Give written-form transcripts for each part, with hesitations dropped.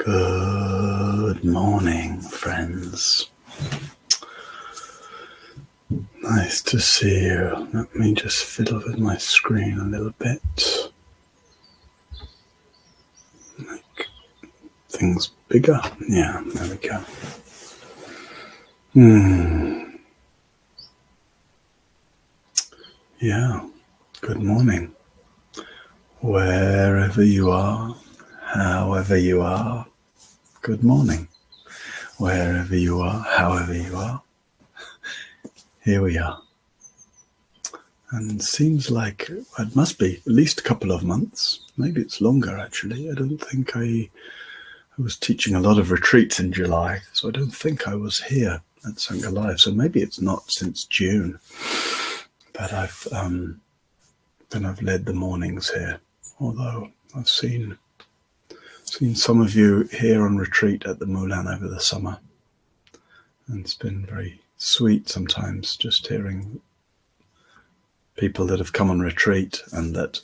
Good morning, friends. Nice to see you. Let me just fiddle with my screen a little bit. Make things bigger. Yeah, there we go. Yeah, good morning. Wherever you are, however you are, good morning. Wherever you are, however you are, here we are. And it seems like it must be at least a couple of months. Maybe it's longer, actually. I don't think I was teaching a lot of retreats in July, so I don't think I was here at Sangha Live. So maybe it's not since June that I've led the mornings here. Although I've seen some of you here on retreat at the Mulan over the summer, and it's been very sweet sometimes just hearing people that have come on retreat and that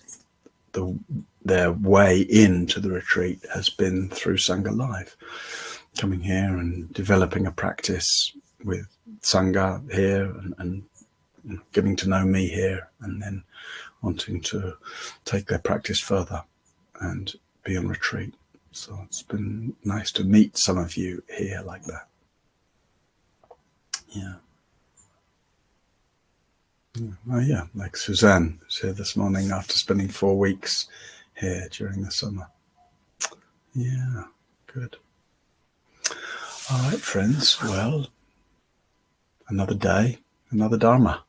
their way into the retreat has been through Sangha Live, coming here and developing a practice with Sangha here and getting to know me here, and then wanting to take their practice further and be on retreat. So it's been nice to meet some of you here like that. Yeah. Oh yeah, like Suzanne was here this morning after spending 4 weeks here during the summer. Yeah, good. All right, friends. Well, another day, another Dharma.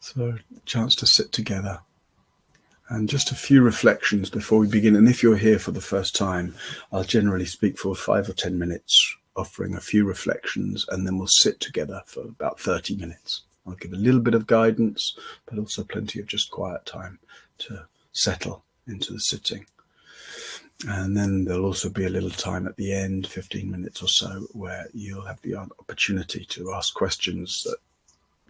So a chance to sit together. And just a few reflections before we begin. And if you're here for the first time, I'll generally speak for 5 or 10 minutes, offering a few reflections, and then we'll sit together for about 30 minutes. I'll give a little bit of guidance, but also plenty of just quiet time to settle into the sitting. And then there'll also be a little time at the end, 15 minutes or so, where you'll have the opportunity to ask questions that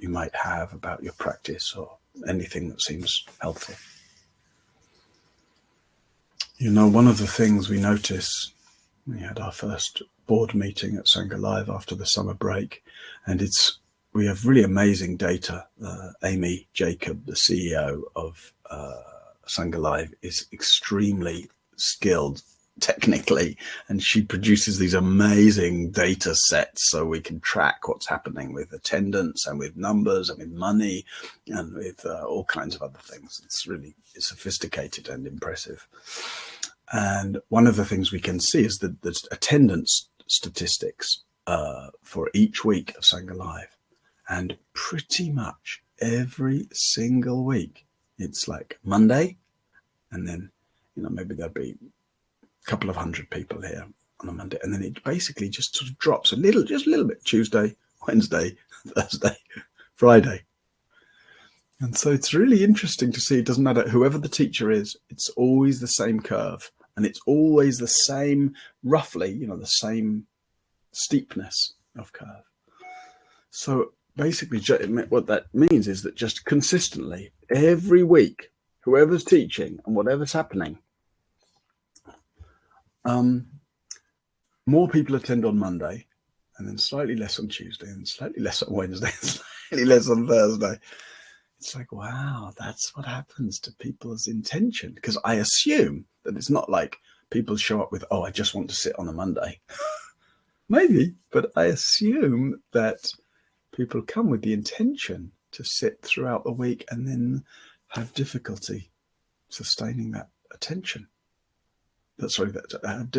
you might have about your practice or anything that seems helpful. You know, one of the things we notice, we had our first board meeting at Sangha Live after the summer break, and we have really amazing data. Amy Jacob, the CEO of Sangha Live, is extremely skilled technically, and she produces these amazing data sets so we can track what's happening with attendance and with numbers and with money and with all kinds of other things. It's really sophisticated and impressive. And one of the things we can see is that the attendance statistics for each week of Sangha Live. And pretty much every single week, it's like Monday, and then, maybe there'll be a couple of hundred people here on a Monday, and then it basically just sort of drops just a little bit, Tuesday, Wednesday, Thursday, Friday. And so it's really interesting to see. It doesn't matter whoever the teacher is, it's always the same curve, and it's always the same, roughly, the same steepness of curve. So basically, what that means is that just consistently, every week, whoever's teaching and whatever's happening, more people attend on Monday, and then slightly less on Tuesday, and slightly less on Wednesday, and slightly less on Thursday. It's like, wow, that's what happens to people's intention. Because I assume that it's not like people show up with, I just want to sit on a Monday. Maybe, but I assume that people come with the intention to sit throughout the week and then have difficulty sustaining that attention. Have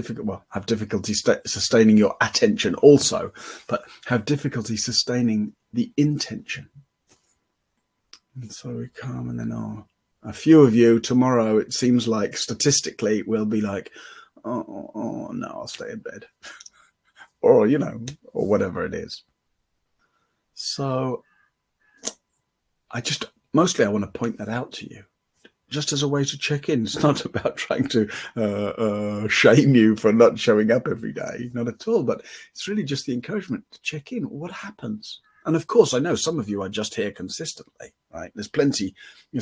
difficulty sustaining your attention also, but have difficulty sustaining the intention. And so we come, and then a few of you tomorrow, it seems like statistically, will be like, oh no, I'll stay in bed. or whatever it is. So I want to point that out to you, just as a way to check in. It's not about trying to shame you for not showing up every day, not at all, but it's really just the encouragement to check in. What happens? And of course, I know some of you are just here consistently, right? There's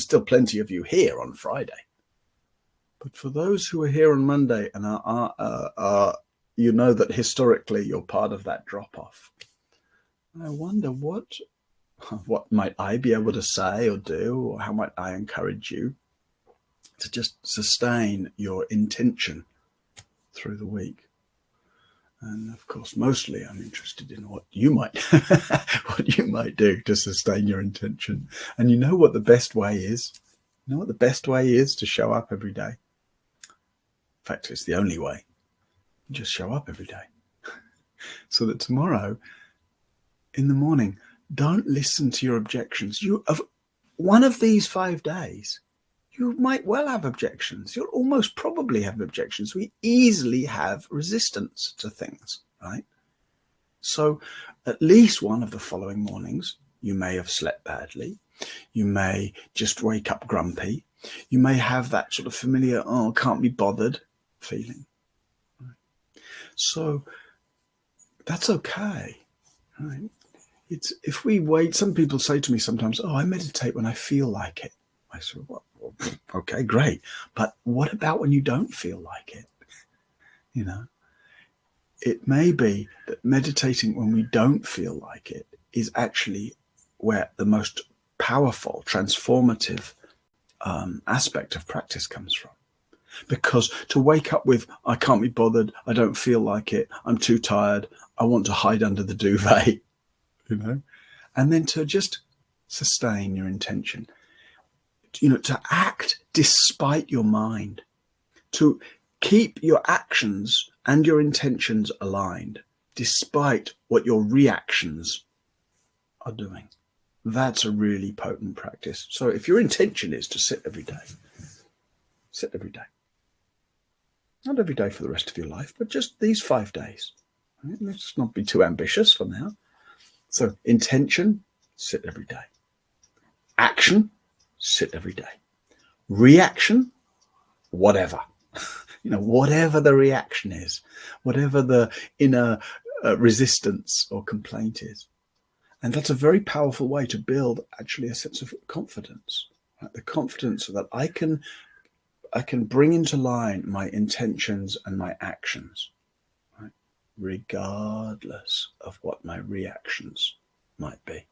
still plenty of you here on Friday. But for those who are here on Monday and are you know that historically you're part of that drop-off, I wonder what might I be able to say or do, or how might I encourage you to just sustain your intention through the week. And of course, mostly I'm interested in what you might do to sustain your intention. And you know what the best way is? You know what the best way is to show up every day? In fact, it's the only way. Just show up every day. So that tomorrow in the morning, don't listen to your objections. One of these 5 days, you might well have objections. You'll almost probably have objections. We easily have resistance to things, right? So at least one of the following mornings, you may have slept badly. You may just wake up grumpy. You may have that sort of familiar, oh, can't be bothered feeling. Right? So that's okay, right? It's if we wait, some people say to me sometimes, oh, I meditate when I feel like it. I say, well, okay, great. But what about when you don't feel like it? You know, it may be that meditating when we don't feel like it is actually where the most powerful, transformative aspect of practice comes from. Because to wake up with, I can't be bothered, I don't feel like it, I'm too tired, I want to hide under the duvet, you know, and then to just sustain your intention, you know, to act despite your mind, to keep your actions and your intentions aligned despite what your reactions are doing. That's a really potent practice. So if your intention is to sit every day, sit every day. Not every day for the rest of your life, but just these 5 days. Right? Let's not be too ambitious for now. So intention, sit every day. Action, sit every day. Reaction, whatever. You know, whatever the reaction is, whatever the inner resistance or complaint is. And that's a very powerful way to build actually a sense of confidence. Right? The confidence that I can bring into line my intentions and my actions, right? Regardless of what my reactions might be.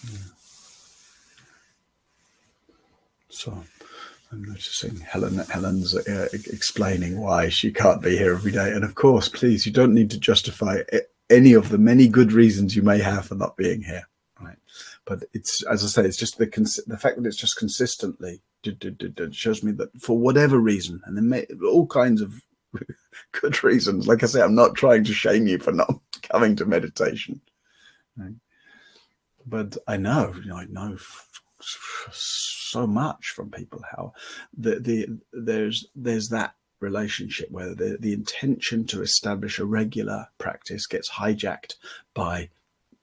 Yeah. So I'm noticing Helen's explaining why she can't be here every day. And of course, please, you don't need to justify any of the many good reasons you may have for not being here, right? But it's, as I say, it's just the fact that it's just consistently shows me that for whatever reason, and there all kinds of good reasons. Like I say, I'm not trying to shame you for not coming to meditation, right? But I know so much from people how there's that relationship where the intention to establish a regular practice gets hijacked by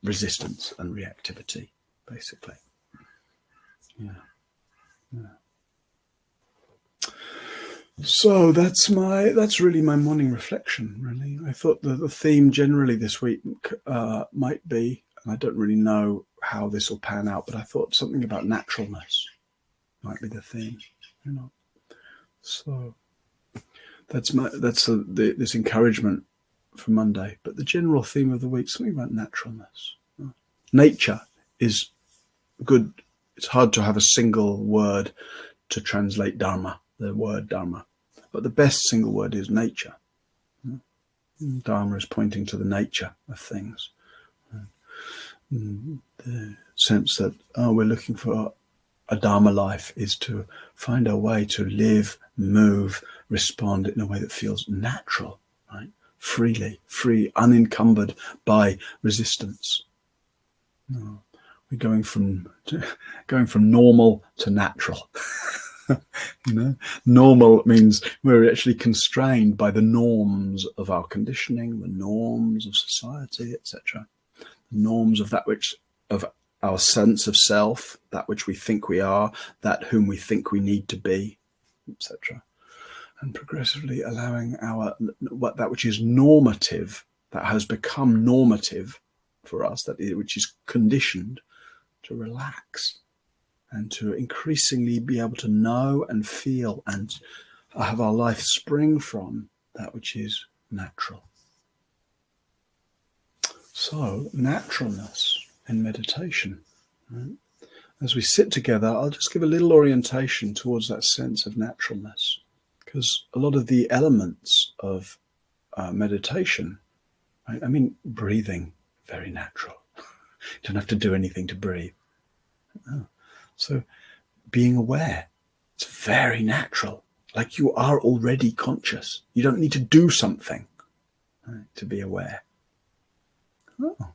resistance and reactivity, basically. Yeah. So that's really my morning reflection, really. I thought the theme generally this week might be, and I don't really know how this will pan out, but I thought something about naturalness might be the theme, you know. So that's this encouragement for Monday. But the general theme of the week, something about naturalness. Nature is good. It's hard to have a single word to translate Dharma, the word Dharma. But the best single word is nature. Dharma is pointing to the nature of things. The sense that, we're looking for a Dharma life is to find a way to live, move, respond in a way that feels natural, right? Free, unencumbered by resistance. We're going from normal to natural. You know, normal means we're actually constrained by the norms of our conditioning, the norms of society, etc. The norms of of our sense of self, that which we think we are, that whom we think we need to be, etc. And progressively allowing that which is normative, that has become normative for us, which is conditioned, to relax. and to increasingly be able to know and feel and have our life spring from that which is natural. So, naturalness in meditation. Right? As we sit together, I'll just give a little orientation towards that sense of naturalness, because a lot of the elements of meditation, right? I mean, breathing, very natural. You don't have to do anything to breathe. Oh. So, being aware, it's very natural. Like you are already conscious. You don't need to do something, right, to be aware. Oh.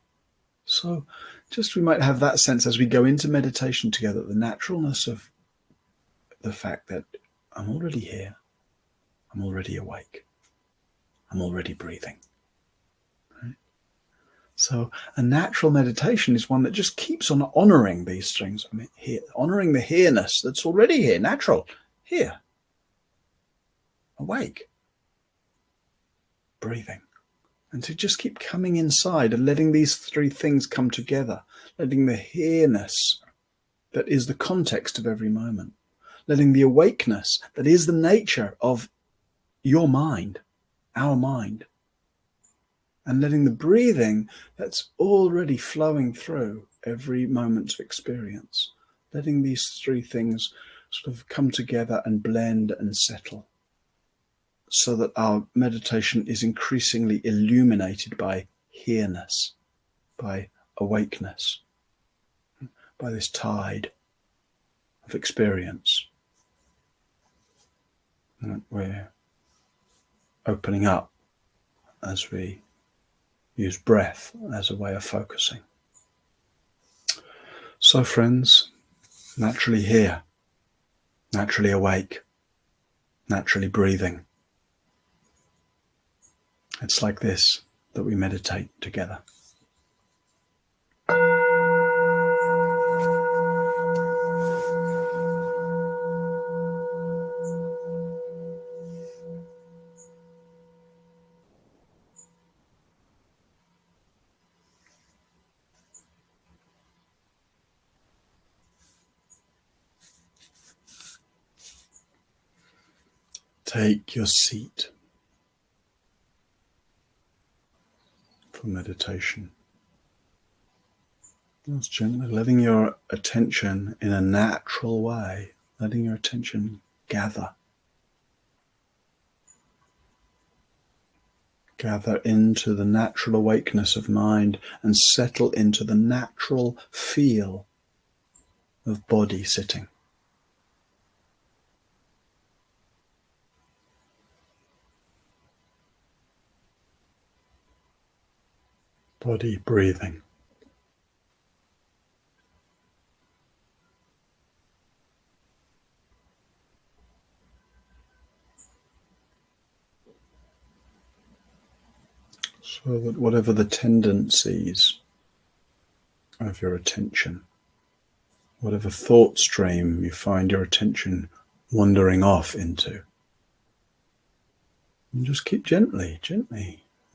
So just we might have that sense as we go into meditation together, the naturalness of the fact that I'm already here, I'm already awake, I'm already breathing. Right? So a natural meditation is one that just keeps on honoring these things. I mean, honoring the here-ness that's already here, natural, here, awake, breathing. And to just keep coming inside and letting these three things come together, letting the here-ness that is the context of every moment, letting the awakeness that is the nature of your mind, our mind, and letting the breathing that's already flowing through every moment of experience, letting these three things sort of come together and blend and settle, so that our meditation is increasingly illuminated by here-ness, by awakeness, by this tide of experience. And we're opening up as we use breath as a way of focusing. So friends, naturally here, naturally awake, naturally breathing. It's like this that we meditate together. Take your seat for meditation. Just gently letting your attention in a natural way, letting your attention gather into the natural awakeness of mind and settle into the natural feel of body sitting. Body breathing. So that whatever the tendencies of your attention, whatever thought stream you find your attention wandering off into, and just keep gently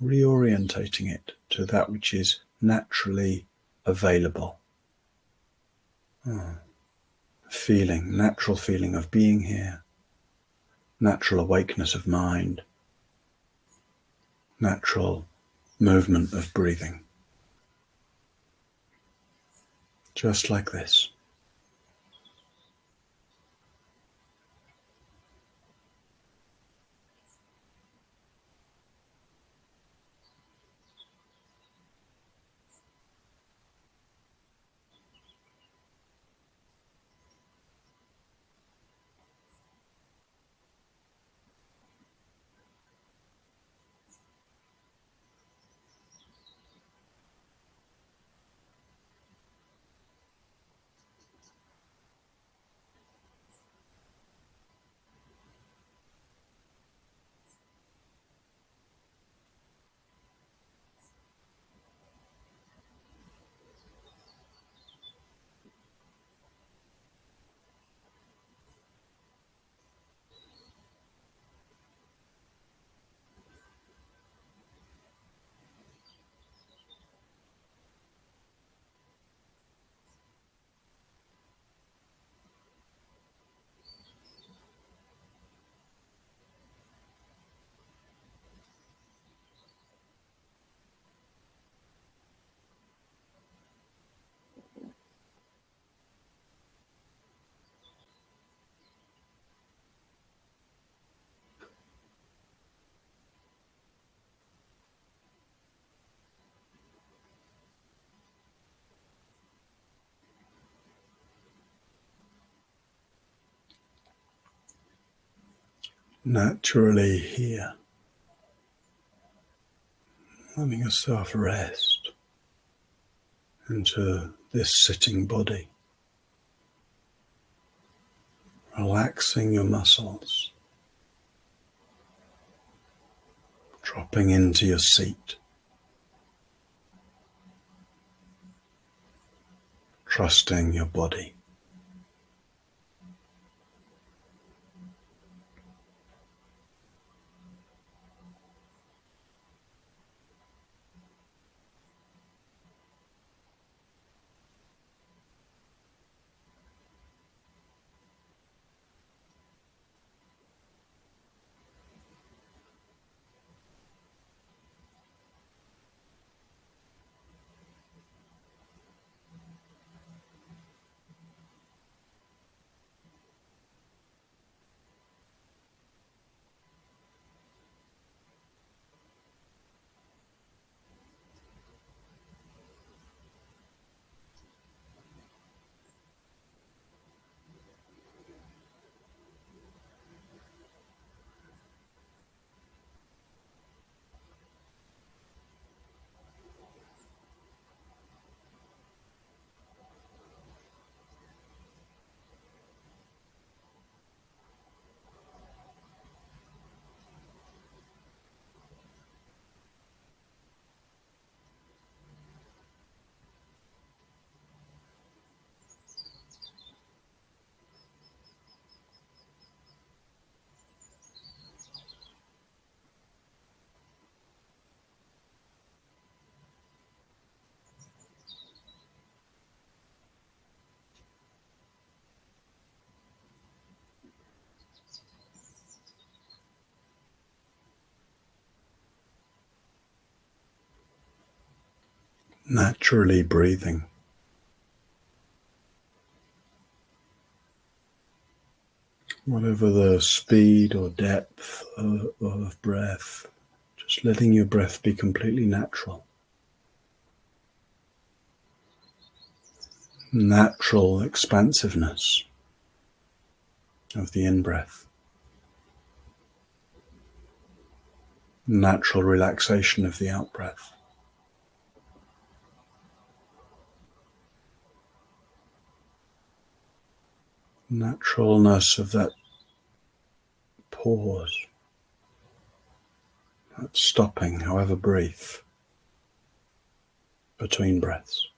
reorientating it to that which is naturally available. Natural feeling of being here, natural awakeness of mind, natural movement of breathing. Just like this. Naturally here, letting yourself rest into this sitting body, relaxing your muscles, dropping into your seat, trusting your body. Naturally breathing. Whatever the speed or depth of breath, just letting your breath be completely natural. Natural expansiveness of the in-breath. Natural relaxation of the out-breath. Naturalness of that pause, that stopping, however brief, between breaths.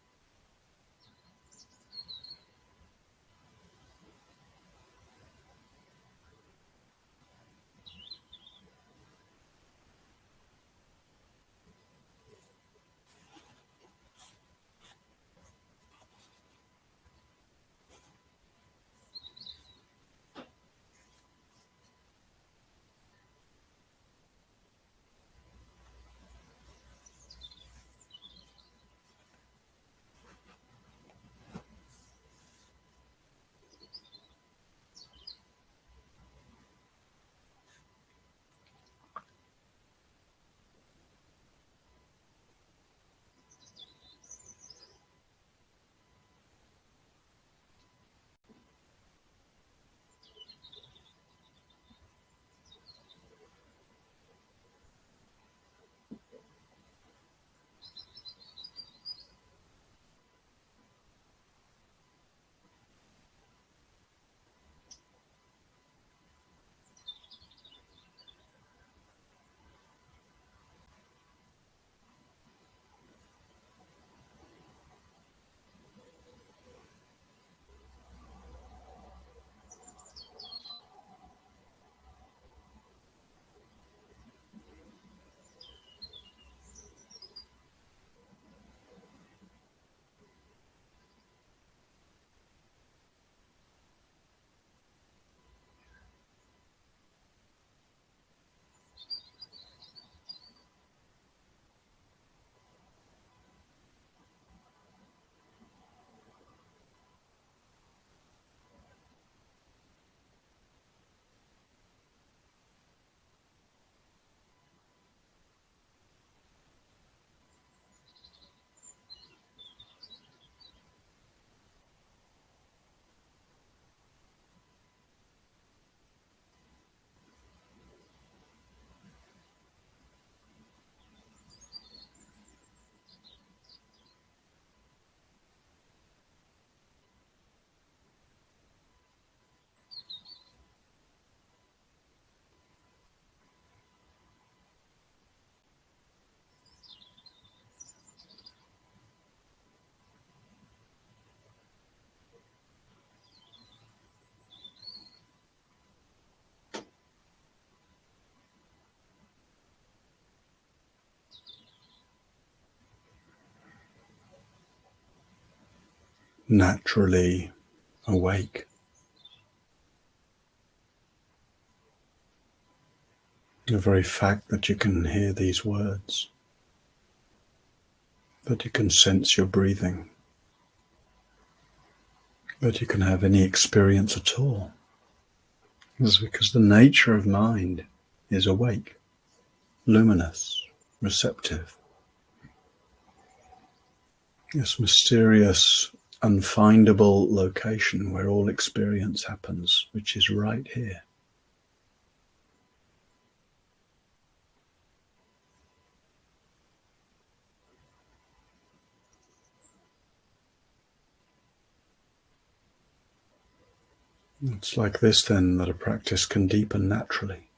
naturally awake. The very fact that you can hear these words, that you can sense your breathing, that you can have any experience at all, is because the nature of mind is awake, luminous, receptive. This mysterious, unfindable location where all experience happens, which is right here. It's like this then that a practice can deepen naturally.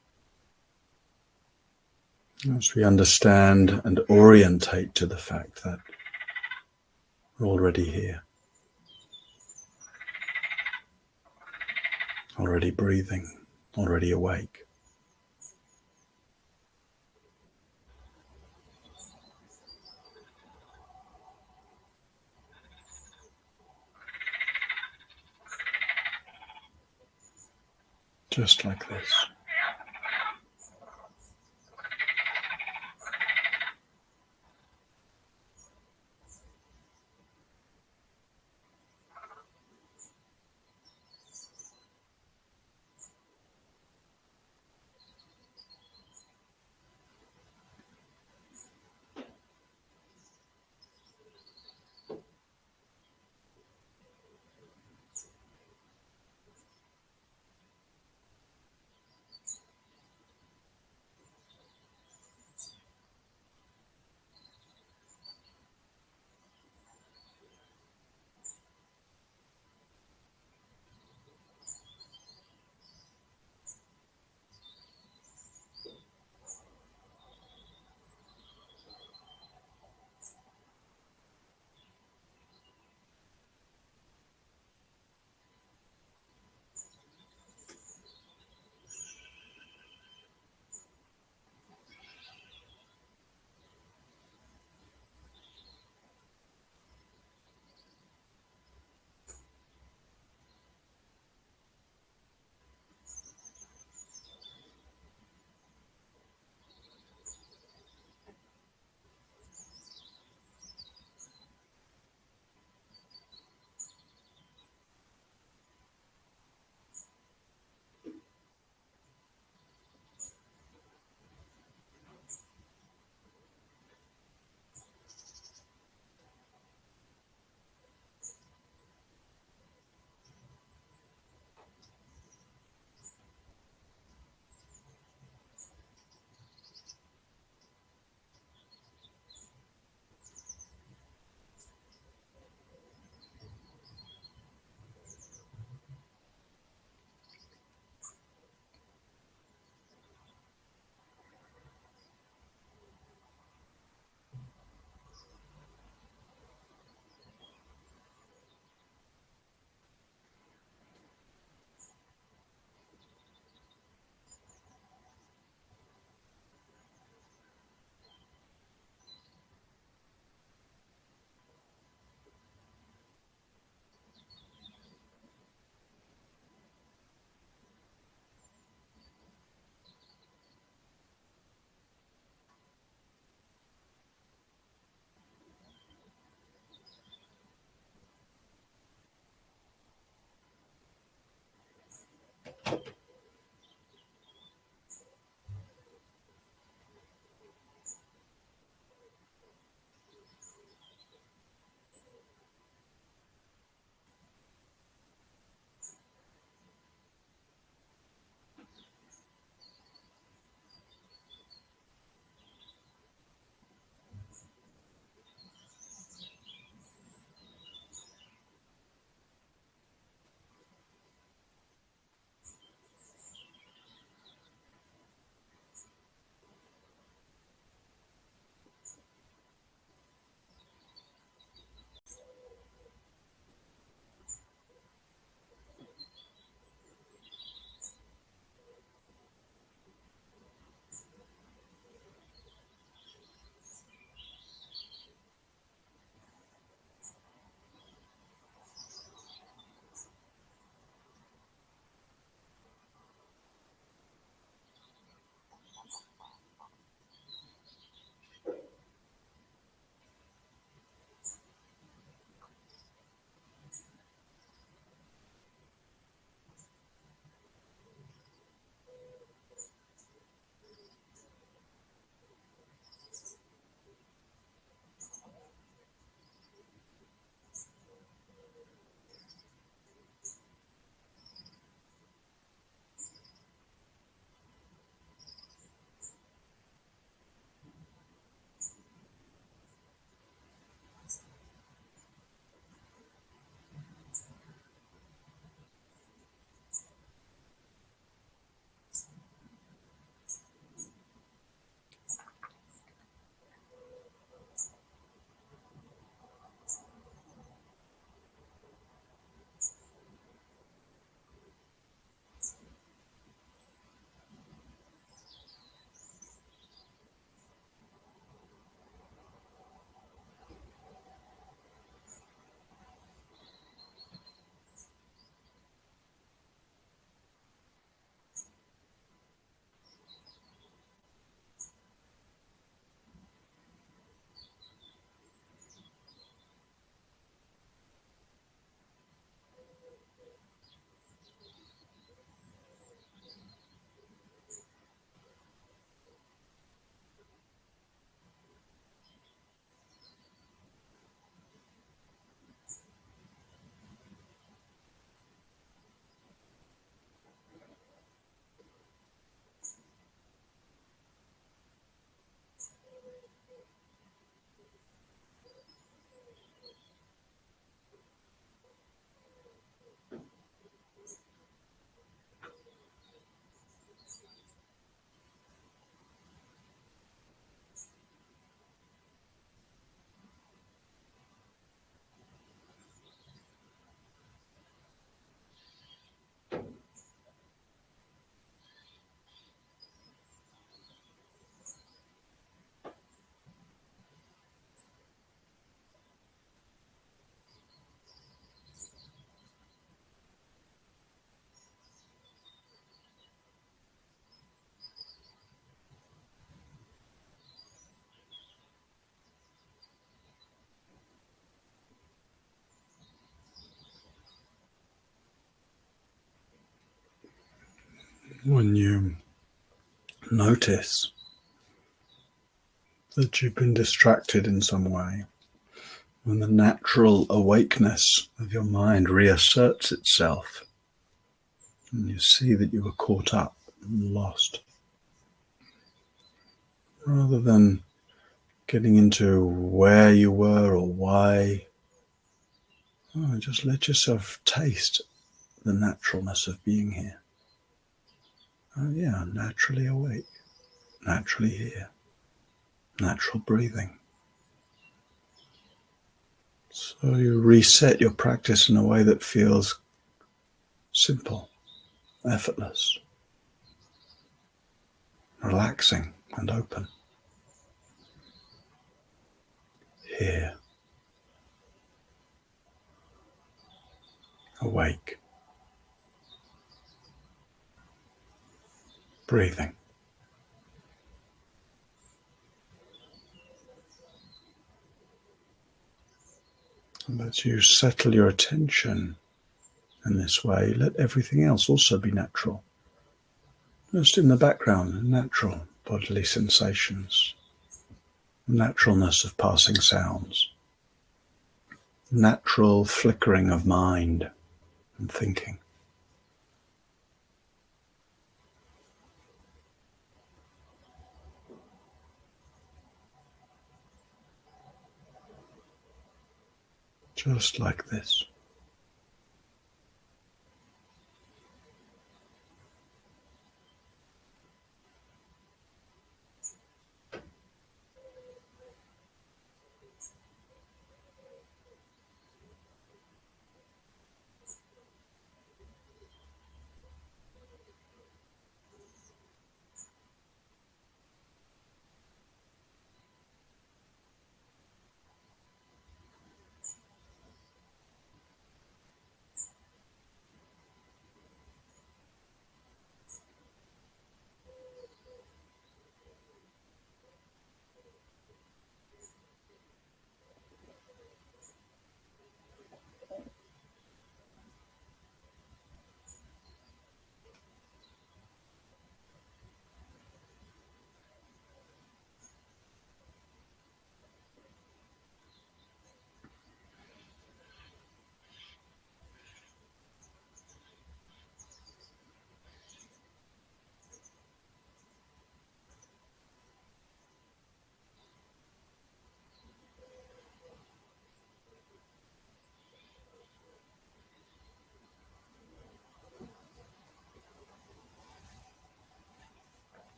As we understand and orientate to the fact that we're already here, already breathing, already awake. Just like this. When you notice that you've been distracted in some way, when the natural awakeness of your mind reasserts itself, and you see that you were caught up and lost, rather than getting into where you were or why, just let yourself taste the naturalness of being here. Naturally awake, naturally here, natural breathing. So you reset your practice in a way that feels simple, effortless, relaxing and open. Here, awake, breathing. And as you settle your attention in this way, let everything else also be natural. Just in the background, natural bodily sensations, naturalness of passing sounds, natural flickering of mind and thinking. Just like this.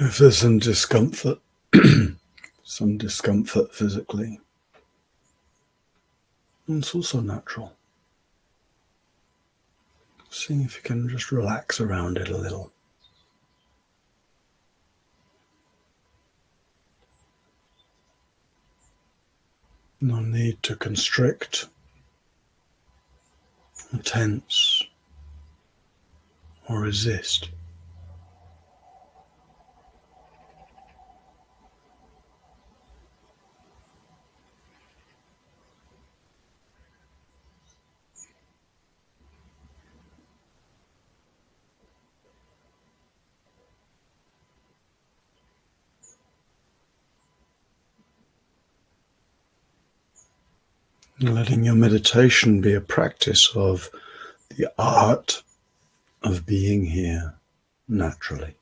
If there's some discomfort, some discomfort physically, it's also natural. See if you can just relax around it a little. No need to constrict, tense, or resist. Letting your meditation be a practice of the art of being here naturally.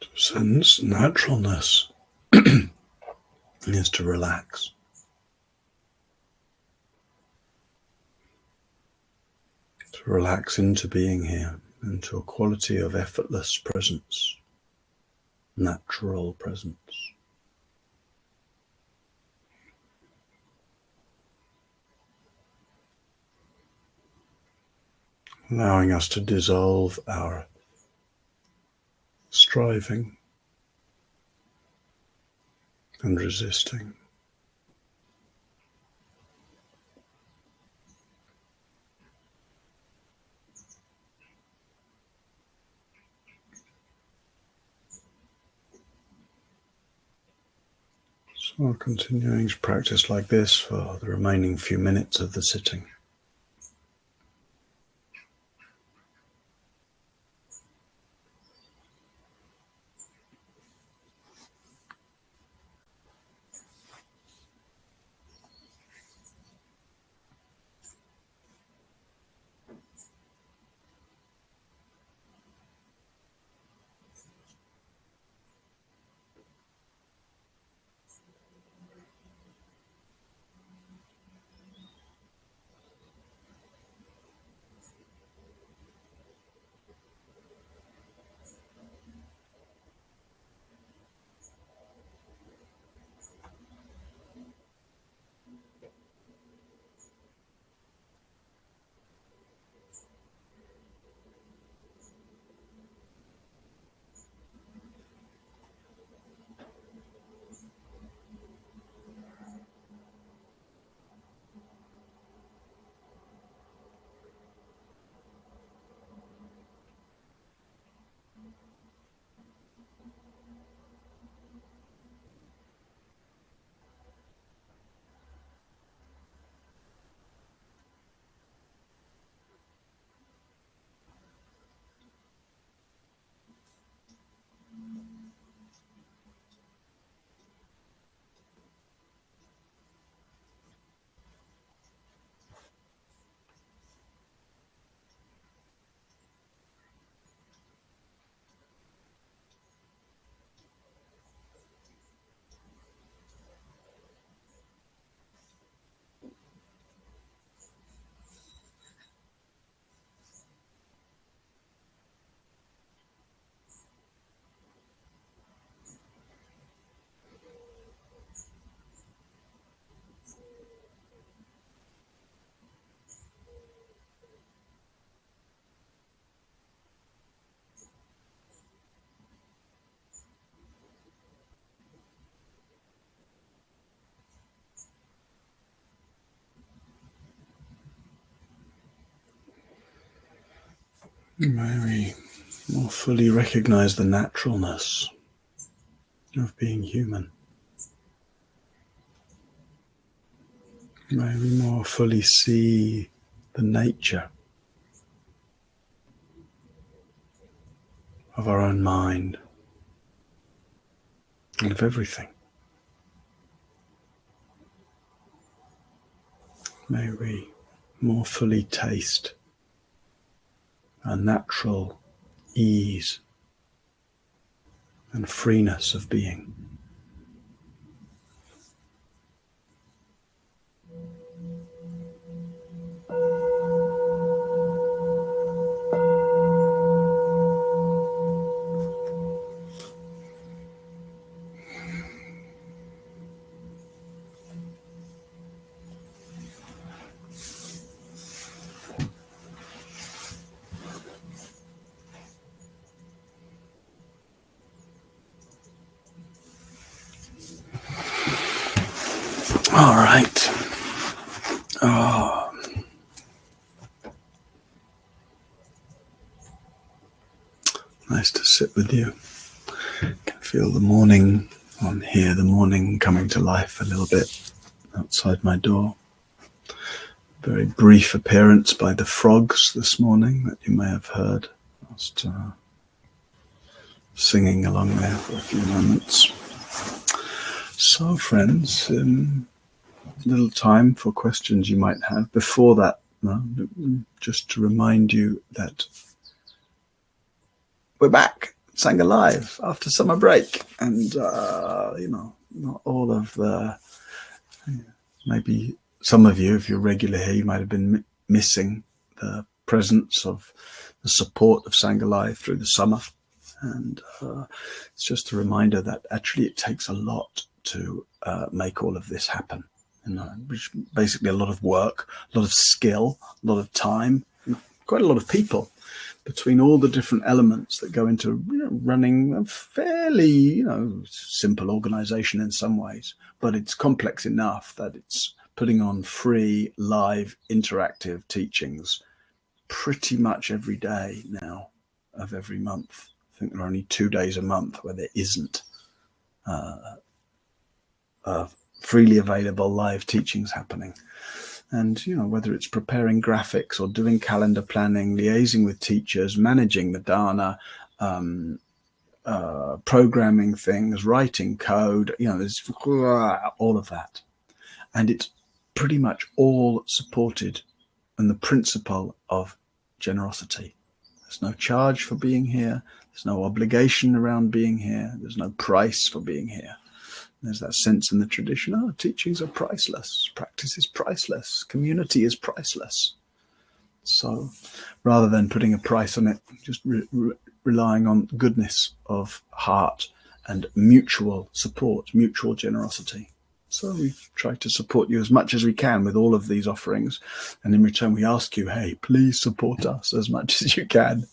To sense naturalness is to relax. To relax into being here, into a quality of effortless presence, natural presence. Allowing us to dissolve our striving and resisting. So I'll continuing to practice like this for the remaining few minutes of the sitting. May we more fully recognize the naturalness of being human. May we more fully see the nature of our own mind and of everything. May we more fully taste a natural ease and freeness of being. All right. Nice to sit with you. Can feel the morning on here, the morning coming to life a little bit outside my door. Very brief appearance by the frogs this morning that you may have heard. Just singing along there for a few moments. So, friends, little time for questions you might have. Before that, just to remind you that we're back, Sangha Live, after summer break. And, not all of the, maybe some of you, if you're regular here, you might have been missing the presence of the support of Sangha Live through the summer. And it's just a reminder that actually it takes a lot to make all of this happen. Which basically a lot of work, a lot of skill, a lot of time, quite a lot of people between all the different elements that go into running a fairly simple organization in some ways, but it's complex enough that it's putting on free, live, interactive teachings pretty much every day now of every month. I think there are only 2 days a month where there isn't freely available live teachings happening. And, you know, whether it's preparing graphics or doing calendar planning, liaising with teachers, managing the dana, programming things, writing code, you know, there's all of that. And it's pretty much all supported in the principle of generosity. There's no charge for being here. There's no obligation around being here. There's no price for being here. There's that sense in the tradition, oh, teachings are priceless, practice is priceless, community is priceless. So rather than putting a price on it, just relying on goodness of heart and mutual support, mutual generosity. So we try to support you as much as we can with all of these offerings. And in return, we ask you, hey, please support us as much as you can.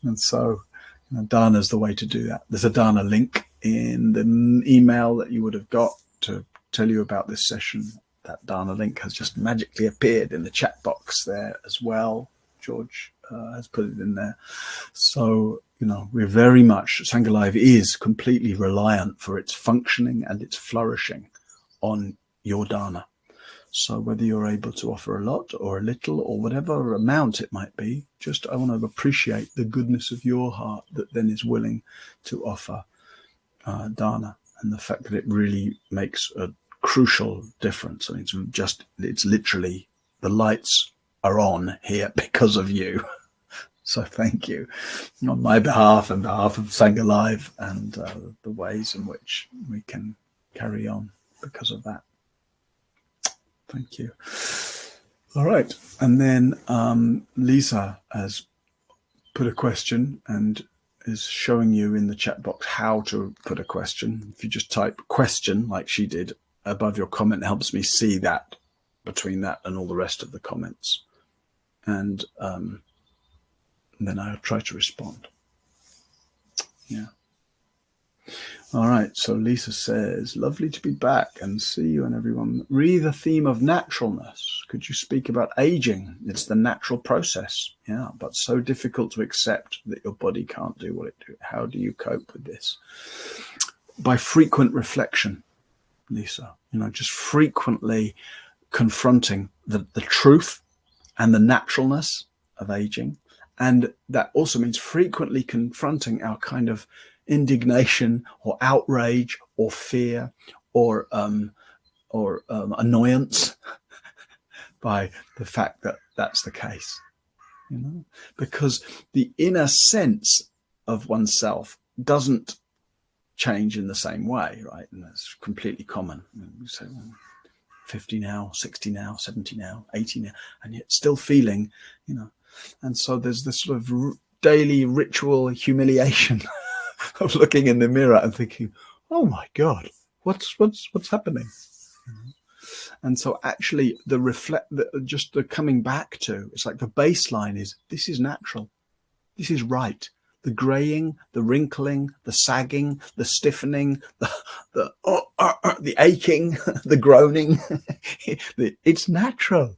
And so, you know, Dana is the way to do that. There's a Dana link in the email that you would have got to tell you about this session. That Dana link has just magically appeared in the chat box there as well. George has put it in there. So, you know, we're very much, Sangha Live is completely reliant for its functioning and its flourishing on your Dana. So whether you're able to offer a lot or a little or whatever amount it might be, just I want to appreciate the goodness of your heart that then is willing to offer Dana, and the fact that it really makes a crucial difference. I mean, it's literally the lights are on here because of you. So thank you on my behalf and behalf of Sangha Live, and the ways in which we can carry on because of that. Thank you. All right. And then Lisa has put a question and is showing you in the chat box how to put a question. If you just type question like she did above your comment, it helps me see that between that and all the rest of the comments. And then I'll try to respond. Yeah. All right, so Lisa says, lovely to be back and see you and everyone. Re the theme of naturalness. Could you speak about aging? It's the natural process, yeah, but so difficult to accept that your body can't do what it do. How do you cope with this? By frequent reflection, Lisa, you know, just frequently confronting the truth and the naturalness of aging. And that also means frequently confronting our kind of indignation or outrage or fear or annoyance by the fact that that's the case, you know, because the inner sense of oneself doesn't change in the same way, right? And that's completely common. You say, well, 50 now, 60 now, 70 now, 80 now, and yet still feeling, you know. And so there's this sort of daily ritual humiliation of looking in the mirror and thinking, oh my God, what's happening? And so actually just the coming back to, it's like the baseline is, this is natural. This is right. The graying, the wrinkling, the sagging, the stiffening, the aching, the groaning. It's natural.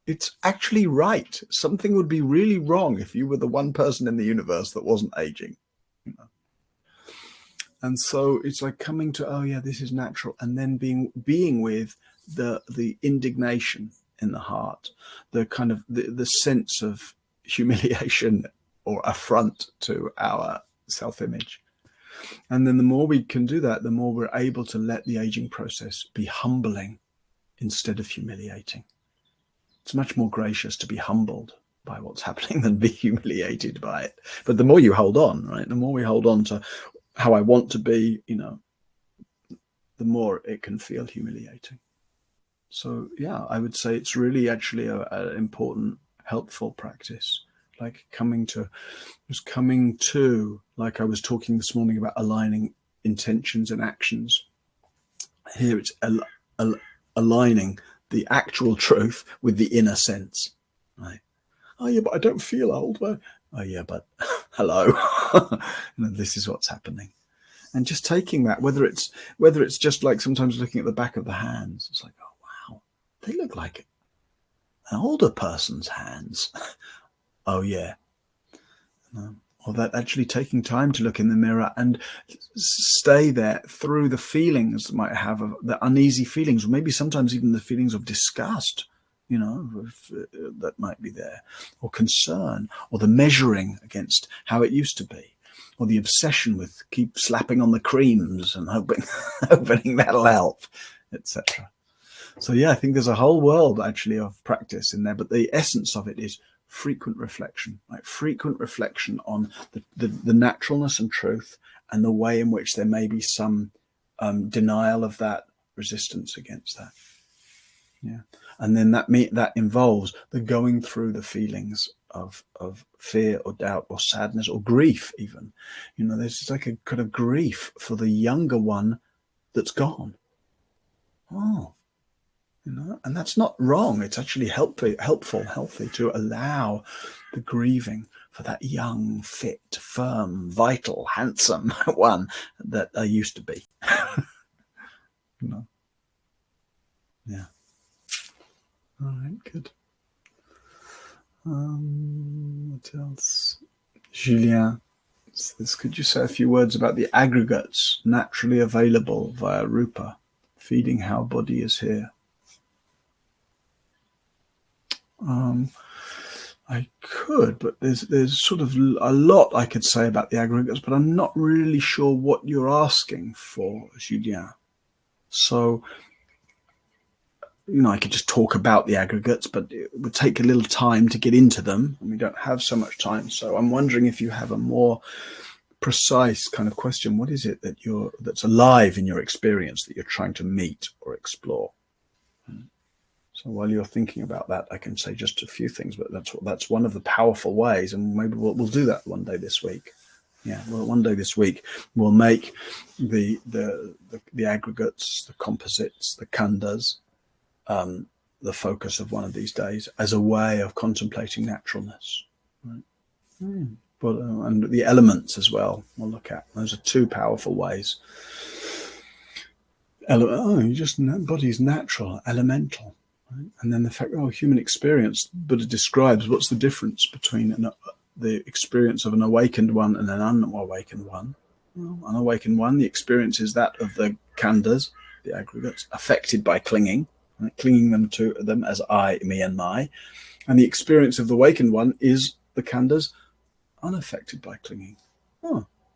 It's actually right. Something would be really wrong if you were the one person in the universe that wasn't aging. You know? And so it's like coming to, oh yeah, this is natural. And then being with the indignation in the heart, the kind of the sense of humiliation or affront to our self-image. And then the more we can do that, the more we're able to let the aging process be humbling instead of humiliating. It's much more gracious to be humbled by what's happening than be humiliated by it. But the more you hold on, right, the more we hold on to how I want to be, you know, the more it can feel humiliating. So yeah, I would say it's really actually an important, helpful practice. Like coming to, like I was talking this morning about aligning intentions and actions. Here it's aligning the actual truth with the inner sense, right? Oh yeah, but I don't feel old. But oh yeah, but hello, you know, this is what's happening. And just taking that, whether it's just like sometimes looking at the back of the hands, it's like, oh wow, they look like an older person's hands. Oh yeah. or that actually taking time to look in the mirror and stay there through the feelings that might have, the uneasy feelings, or maybe sometimes even the feelings of disgust, you know, that might be there, or concern, or the measuring against how it used to be, or the obsession with keep slapping on the creams and hoping that'll help, etc. So yeah, I think there's a whole world actually of practice in there, but the essence of it is frequent reflection, like frequent reflection on the naturalness and truth, and the way in which there may be some denial of that, resistance against that. Yeah, and then that involves the going through the feelings of fear or doubt or sadness or grief even. You know, there's like a kind of grief for the younger one that's gone. Oh, you know, and that's not wrong. It's actually healthy to allow the grieving for that young, fit, firm, vital, handsome one that I used to be. You know? Yeah. All right, good. What else? Julien, could you say a few words about the aggregates naturally available via Rupa, feeding how body is here? I could, but there's sort of a lot I could say about the aggregates, but I'm not really sure what you're asking for, Julien. So, you know, I could just talk about the aggregates, but it would take a little time to get into them, and we don't have so much time. So I'm wondering if you have a more precise kind of question. What is it that's alive in your experience that you're trying to meet or explore? So while you're thinking about that, I can say just a few things, but that's one of the powerful ways, and maybe we'll do that one day this week. Yeah, well, one day this week we'll make the aggregates, the composites, the khandas, the focus of one of these days as a way of contemplating naturalness. Right? But and the elements as well. We'll look at those are two powerful ways. You just body's natural, elemental. And then the fact, human experience, Buddha describes what's the difference between the experience of an awakened one and an unawakened one. Well, unawakened one, the experience is that of the khandas, the aggregates, affected by clinging, right? Clinging them to them as I, me, and my. And the experience of the awakened one is the khandas unaffected by clinging.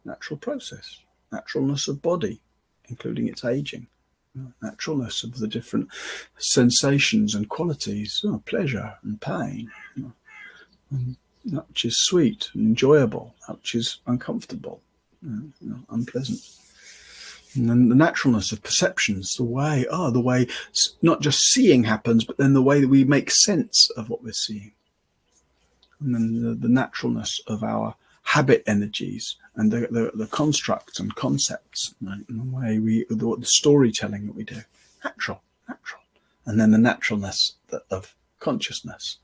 Natural process, naturalness of body, including its aging. Naturalness of the different sensations and qualities, pleasure and pain, and that which is sweet and enjoyable, that which is uncomfortable, unpleasant. And then the naturalness of perceptions, the way not just seeing happens, but then the way that we make sense of what we're seeing. And then the naturalness of our habit energies and the constructs and concepts, right? And the way the storytelling that we do, natural, and then the naturalness of consciousness,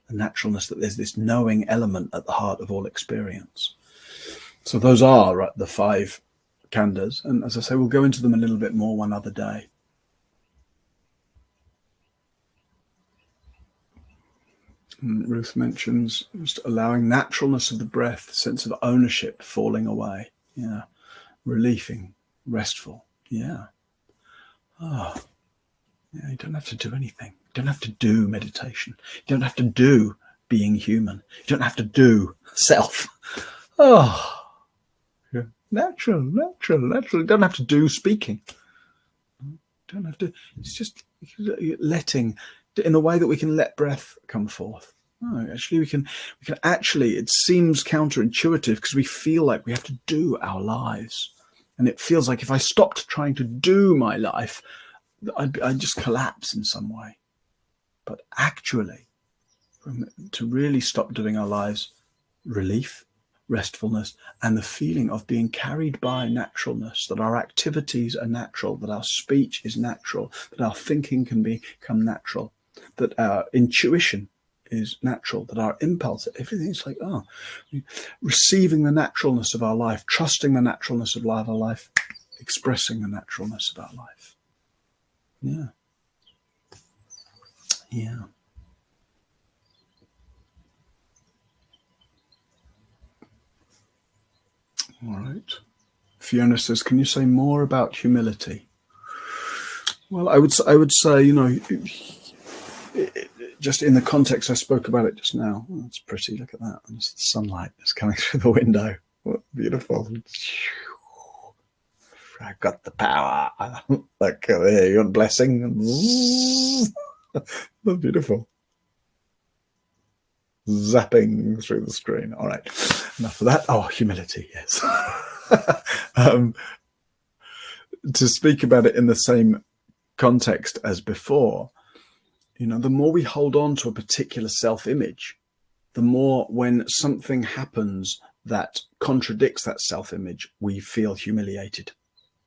the naturalness that there's this knowing element at the heart of all experience. So those are the 5 khandas, and as I say, we'll go into them a little bit more one other day. Ruth mentions just allowing naturalness of the breath, sense of ownership falling away. Yeah. Relieving, restful. Yeah. Yeah, you don't have to do anything. You don't have to do meditation. You don't have to do being human. You don't have to do self. Yeah. Natural. You don't have to do speaking. You don't have to. It's just letting, in the way that we can let breath come forth. Actually, we can actually, it seems counterintuitive because we feel like we have to do our lives. And it feels like if I stopped trying to do my life, I'd just collapse in some way. But actually, to really stop doing our lives, relief, restfulness, and the feeling of being carried by naturalness, that our activities are natural, that our speech is natural, that our thinking can become natural, that our intuition is natural, that our impulse, everything's like, receiving the naturalness of our life, trusting the naturalness of our life, expressing the naturalness of our life. Yeah. Yeah. Fiona says, can you say more about humility? Well, I would say, you know, just in the context I spoke about it just now. Oh, it's pretty. Look at that. It's the sunlight that's coming through the window. What beautiful. I've got the power. Like, there, you want blessing? That's beautiful. Zapping through the screen. All right. Enough of that. Oh, humility. Yes. To speak about it in the same context as before, you know, the more we hold on to a particular self-image, the more when something happens that contradicts that self-image, we feel humiliated.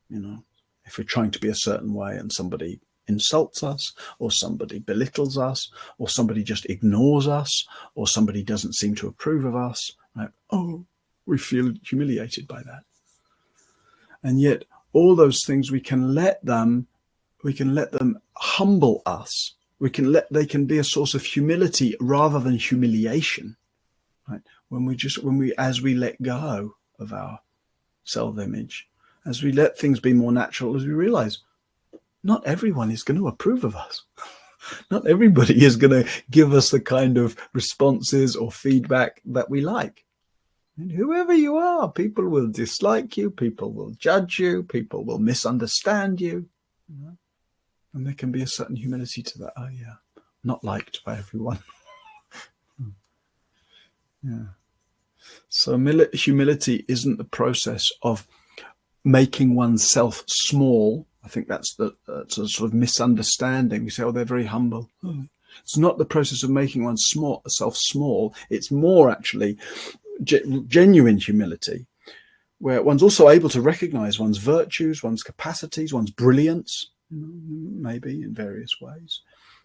You know, if we're trying to be a certain way and somebody insults us, or somebody belittles us, or somebody just ignores us, or somebody doesn't seem to approve of us, right? Oh, we feel humiliated by that. And yet all those things, we can let them humble us. They can be a source of humility rather than humiliation, right? As we let go of our self-image, as we let things be more natural, as we realize not everyone is going to approve of us. Not everybody is going to give us the kind of responses or feedback that we like. And whoever you are, people will dislike you, people will judge you, people will misunderstand you. You know? And there can be a certain humility to that. Oh yeah, not liked by everyone. Yeah. So humility isn't the process of making oneself small. I think that's a sort of misunderstanding. We say, oh, they're very humble. Oh. It's not the process of making oneself small. It's more actually genuine humility, where one's also able to recognize one's virtues, one's capacities, one's brilliance, maybe in various ways,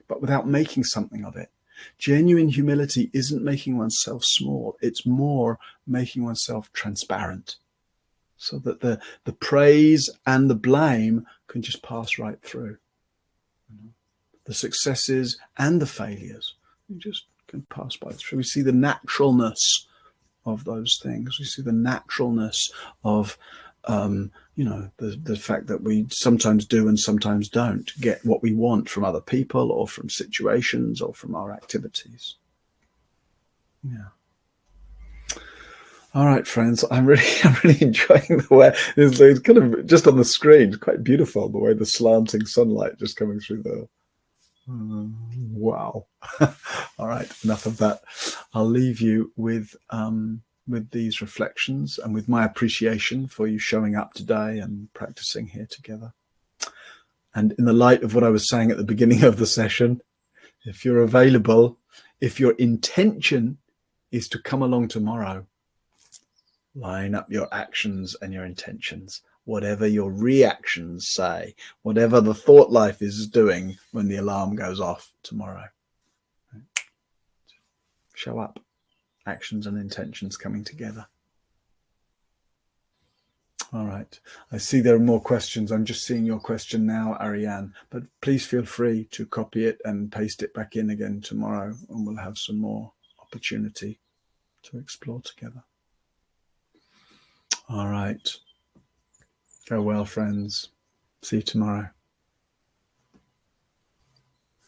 but without making something of it. Genuine humility isn't making oneself small. It's more making oneself transparent, so that the praise and the blame can just pass right through. The successes and the failures, we just can pass by through. We see the naturalness of those things. We see the naturalness of, you know, the fact that we sometimes do and sometimes don't get what we want from other people or from situations or from our activities. Yeah. All right, friends, I'm really enjoying the way it's kind of just on the screen. It's quite beautiful the way the slanting sunlight just coming through the. Wow. All right, enough of that. I'll leave you with these reflections and with my appreciation for you showing up today and practicing here together. And in the light of what I was saying at the beginning of the session, if you're available, if your intention is to come along tomorrow, line up your actions and your intentions. Whatever your reactions say, whatever the thought life is doing when the alarm goes off tomorrow. Show up. Actions and intentions coming together. All right. I see there are more questions. I'm just seeing your question now, Ariane, but please feel free to copy it and paste it back in again tomorrow, and we'll have some more opportunity to explore together. All right. Go well, friends. See you tomorrow.